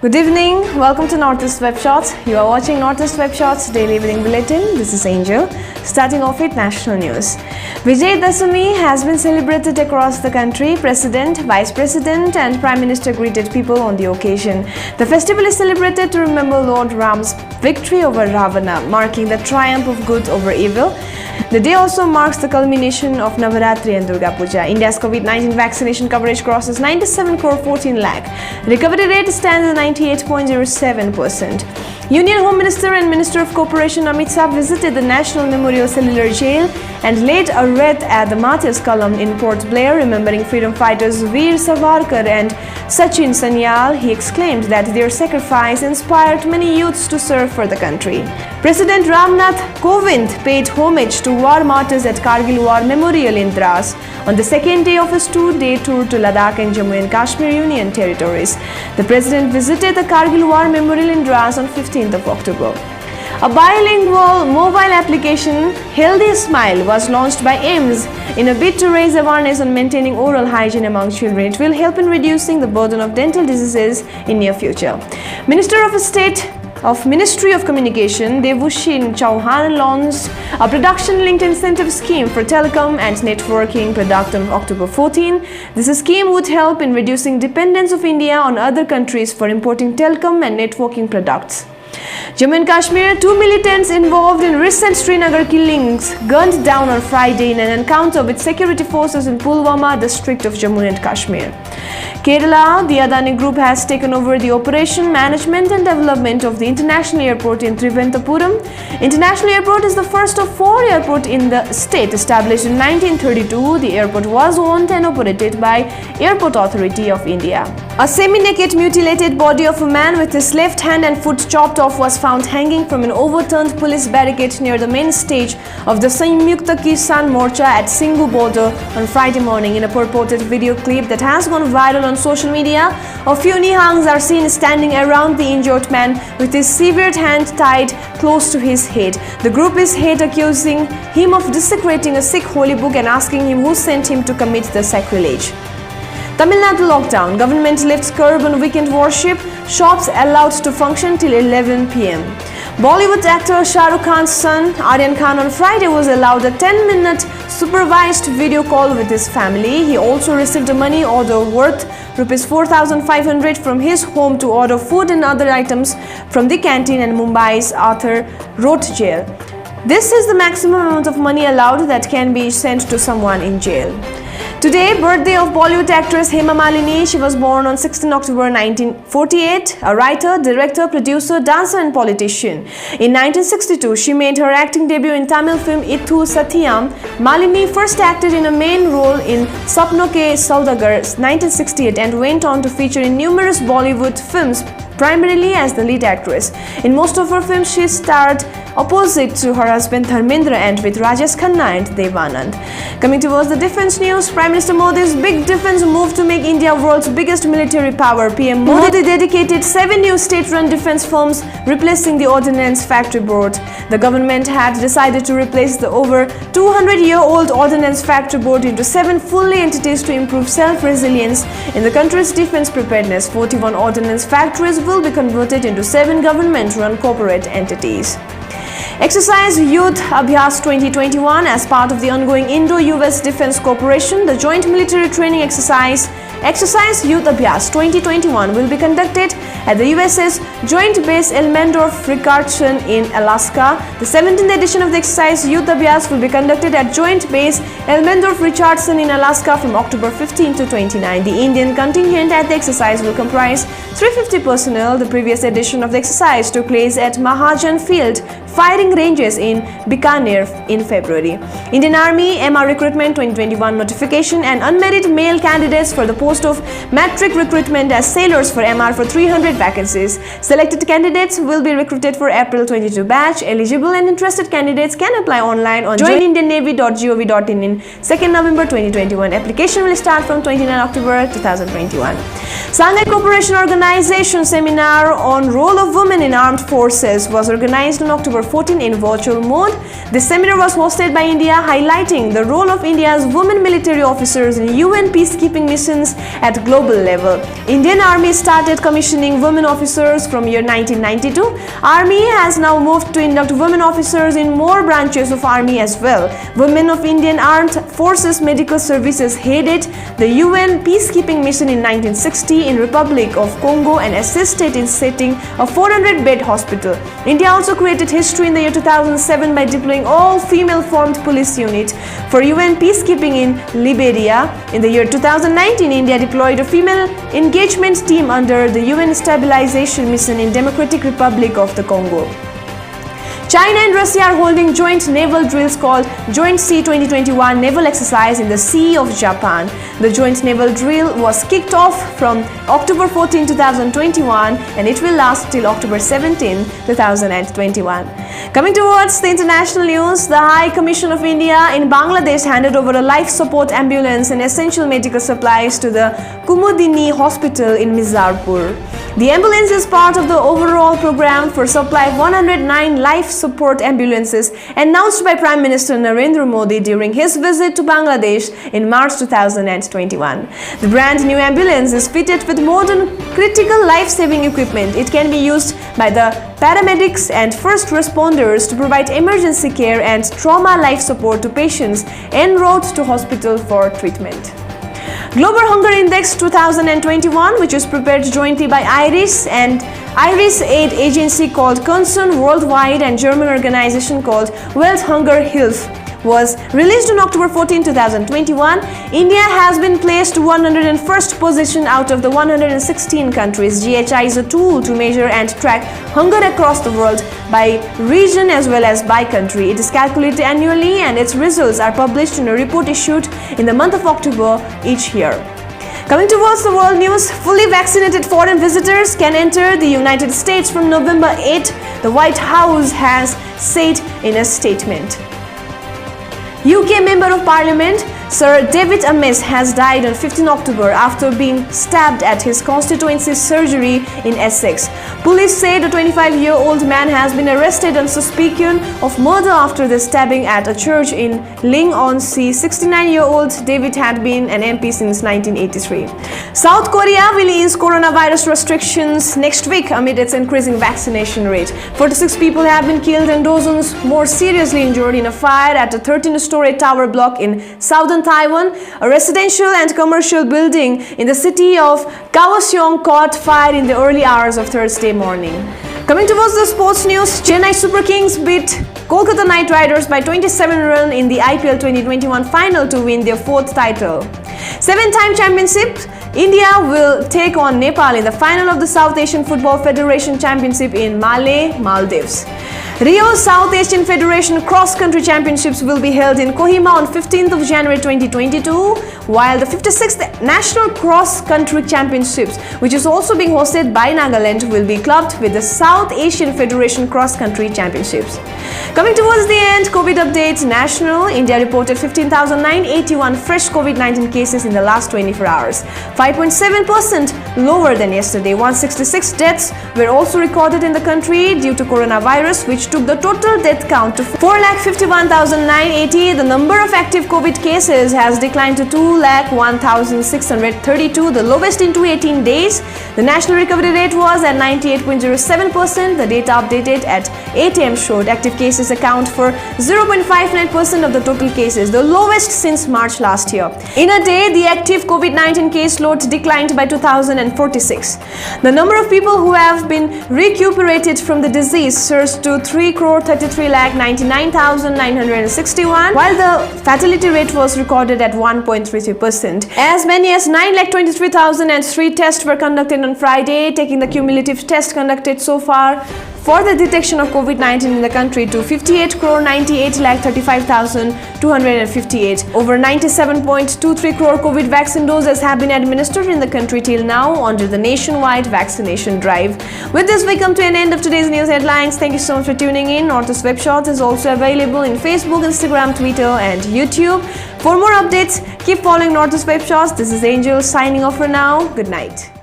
Good evening, welcome to Northeast Web Shots. You are watching Northeast Web Shots Daily Evening Bulletin. This is Angel. Starting off with national news. Vijay Dasami has been celebrated across the country. President, Vice President and Prime Minister greeted people on the occasion. The festival is celebrated to remember Lord Ram's victory over Ravana, marking the triumph of good over evil. The day also marks the culmination of Navaratri and Durga Puja. India's COVID-19 vaccination coverage crosses 97 crore 14 lakh. Recovery rate stands at 98.07%. Union Home Minister and Minister of Cooperation Amit Shah visited the National Memorial Cellular Jail and laid a wreath at the Martyrs Column in Port Blair, remembering freedom fighters Veer Savarkar and Sachin Sanyal. He exclaimed that their sacrifice inspired many youths to serve for the country. President Ramnath Kovind paid homage to war martyrs at Kargil War Memorial in Dras on the second day of his two-day tour to Ladakh and Jammu and Kashmir Union territories. The president visited the Kargil War Memorial in Dras on 15th of October. A bilingual mobile application, Healthy Smile, was launched by AIMS in a bid to raise awareness on maintaining oral hygiene among children. It will help in reducing the burden of dental diseases in near future. Minister of State of Ministry of Communication, Devushin Chauhan, launched a production-linked incentive scheme for telecom and networking product on October 14. This scheme would help in reducing dependence of India on other countries for importing telecom and networking products. Jammu and Kashmir, two militants involved in recent Srinagar killings gunned down on Friday in an encounter with security forces in Pulwama district of Jammu and Kashmir. Kerala, the Adani Group has taken over the operation, management and development of the International Airport in Trivandrum. International Airport is the first of four airports in the state. Established in 1932, the airport was owned and operated by Airport Authority of India. A semi-naked mutilated body of a man with his left hand and foot chopped off was found hanging from an overturned police barricade near the main stage of the Samyukta Kisan Morcha at Singhu border on Friday morning. In a purported video clip that has gone viral on social media, a few Nihangs are seen standing around the injured man with his severed hand tied close to his head. The group is hate accusing him of desecrating a Sikh holy book and asking him who sent him to commit the sacrilege. Tamil Nadu lockdown. Government lifts curb on weekend worship. Shops allowed to function till 11 p.m. Bollywood actor Shah Rukh Khan's son Aryan Khan on Friday was allowed a 10-minute supervised video call with his family. He also received a money order worth Rs 4,500 from his home to order food and other items from the canteen in Mumbai's Arthur Road jail. This is the maximum amount of money allowed that can be sent to someone in jail. Today, birthday of Bollywood actress Hema Malini. She was born on 16 October 1948, a writer, director, producer, dancer and politician. In 1962, she made her acting debut in Tamil film Ithu Satyam. Malini first acted in a main role in Sapno Ke Saudagar 1968 and went on to feature in numerous Bollywood films, primarily as the lead actress. In most of her films, she starred opposite to her husband Dharmendra and with Rajesh Khanna and Dev Anand. Coming towards the defense news, Prime Minister Modi's big defense move to make India world's biggest military power. PM Modi dedicated 7 new state-run defense firms, replacing the Ordnance Factory Board. The government had decided to replace the over 200-year-old Ordnance Factory Board into 7 fully entities to improve self-resilience in the country's defense preparedness. 41 ordnance factories will be converted into 7 government-run corporate entities. Exercise Youth Abhyas 2021. As part of the ongoing Indo-US Defense Cooperation, the Joint Military Training Exercise Youth Abhyas 2021 will be conducted at the USS Joint Base Elmendorf-Richardson in Alaska. The 17th edition of the Exercise Youth Abhyas will be conducted at Joint Base Elmendorf-Richardson in Alaska from October 15 to 29. The Indian contingent at the exercise will comprise 350 personnel. The previous edition of the exercise took place at Mahajan Field Firing Ranges in Bikaner in February. Indian Army MR Recruitment 2021 notification and unmarried male candidates for the post of matric recruitment as sailors for MR for 300 vacancies. Selected candidates will be recruited for April 22 batch. Eligible and interested candidates can apply online on joinindiannavy.gov.in in 2nd November 2021. Application will start from 29 October 2021. Shanghai Cooperation Organization seminar on role of women in armed forces was organized on October 14 in virtual mode. This seminar was hosted by India, highlighting the role of India's women military officers in UN peacekeeping missions at global level. Indian Army started commissioning women officers from year 1992. Army has now moved to induct women officers in more branches of Army as well. Women of Indian Armed Forces Medical Services headed the UN peacekeeping mission in 1960 in Republic of Congo and assisted in setting a 400-bed hospital. India also created history in the year 2007 by deploying all-female formed police unit for UN peacekeeping in Liberia. In the year 2019, India deployed a female engagement team under the UN Stabilization Mission in Democratic Republic of the Congo. China and Russia are holding joint naval drills called Joint Sea 2021 Naval Exercise in the Sea of Japan. The joint naval drill was kicked off from October 14, 2021 and it will last till October 17, 2021. Coming towards the international news, the High Commission of India in Bangladesh handed over a life support ambulance and essential medical supplies to the Kumudini Hospital in Mizarpur. The ambulance is part of the overall program for supply of 109 life support ambulances announced by Prime Minister Narendra Modi during his visit to Bangladesh in March 2021. The brand new ambulance is fitted with modern critical life-saving equipment. It can be used by the paramedics and first responders to provide emergency care and trauma life support to patients en route to hospital for treatment. Global Hunger Index 2021, which is prepared jointly by IRIS and IRIS aid agency called Concern Worldwide and German organization called Welt Hunger Hilfe, was released on October 14, 2021. India has been placed to 101st position out of the 116 countries. GHI is a tool to measure and track hunger across the world by region as well as by country. It is calculated annually and its results are published in a report issued in the month of October each year. Coming towards the world news, fully vaccinated foreign visitors can enter the United States from November 8, the White House has said in a statement. UK Member of Parliament Sir David Amess has died on 15 October after being stabbed at his constituency surgery in Essex. Police say the 25-year-old man has been arrested on suspicion of murder after the stabbing at a church in Ling-on-Sea. 69-year-old David had been an MP since 1983. South Korea will ease coronavirus restrictions next week amid its increasing vaccination rate. 46 people have been killed and dozens more seriously injured in a fire at a 13-story tower block in southern Taiwan. A residential and commercial building in the city of Kaohsiung caught fire in the early hours of Thursday morning. Coming towards the sports news, Chennai Super Kings beat Kolkata Knight Riders by 27 runs in the IPL 2021 final to win their fourth title. Seven-time championship, India will take on Nepal in the final of the South Asian Football Federation Championship in Malé, Maldives. Rio South Asian Federation Cross Country Championships will be held in Kohima on 15th of January 2022, while the 56th National Cross Country Championships, which is also being hosted by Nagaland, will be clubbed with the South Asian Federation Cross Country Championships. Coming towards the end, COVID updates national. India reported 15,981 fresh COVID-19 cases in the last 24 hours, 5.7% lower than yesterday. 166 deaths were also recorded in the country due to coronavirus, which took the total death count to 4,51,980. The number of active COVID cases has declined to 2,01,632, the lowest in 218 days. The national recovery rate was at 98.07%. The data updated at 8 am showed active cases account for 0.59% of the total cases, the lowest since March last year. In a day, the active COVID-19 case load declined by 2,046. The number of people who have been recuperated from the disease surged to 3,33,99,961, while the fatality rate was recorded at 1.33%. As many as 9,23,003 tests were conducted on Friday, taking the cumulative test conducted so far for the detection of COVID-19 in the country to 58,98,35,258. Over 97.23 crore COVID vaccine doses have been administered in the country till now under the nationwide vaccination drive. With this, we come to an end of today's news headlines. Thank you so much for tuning in. Northeast Web Shots is also available in Facebook, Instagram, Twitter, and YouTube. For more updates, keep following Northeast Web Shots. This is Angel signing off for now. Good night.